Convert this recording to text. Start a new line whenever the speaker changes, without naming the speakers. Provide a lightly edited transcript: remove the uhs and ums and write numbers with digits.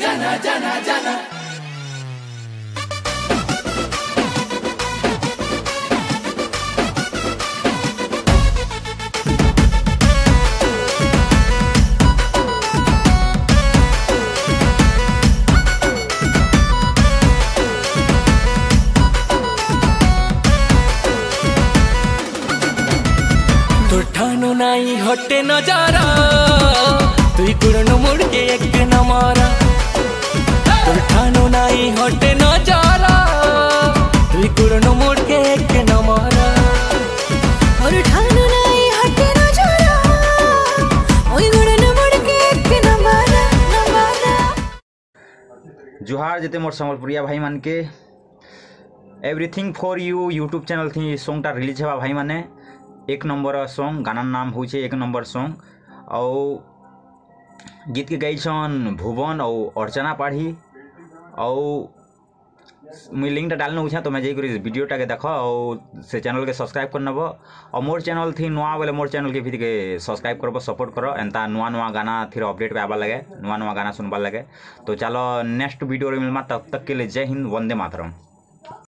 जाना जाना जाना ठानो नाई हटे नजारा तुई कुड़नो मुड़ के एक न मारा ठानो नाई हटे नजारा तुई कुड़नो मुड़ के एक न मारा
और ठानो नाई हटे नजारा ओई कुड़नो मुड़ के एक न मारा
जुहार जेते मोर संबलपुरिया भाई मान के everything for you YouTube channel थी सॉन्ग टा रिलीज हेबा भाई माने एक नंबर सॉन्ग गाना नाम हूँ एक नंबर सॉन्ग और गीत के गई छन भुवन और अर्चना पाढ़ी और मुझे लिंक टा डालना उछा तो मैं जाकर वीडियोटा के देख और से चैनल के सब्सक्राइब कर नब और मोर चैनल थी नुआ बोले मोर चैनल के भी सब्सक्राइब करब सपोर्ट करो एंता नुआ नुआ गाना फिर अपडेट पे आवा लगे नुआ नुआ गाना सुनवा लगे तो चलो नेक्स्ट वीडियो मिलमा तब तक के लिए जय हिंद वंदे मातरम।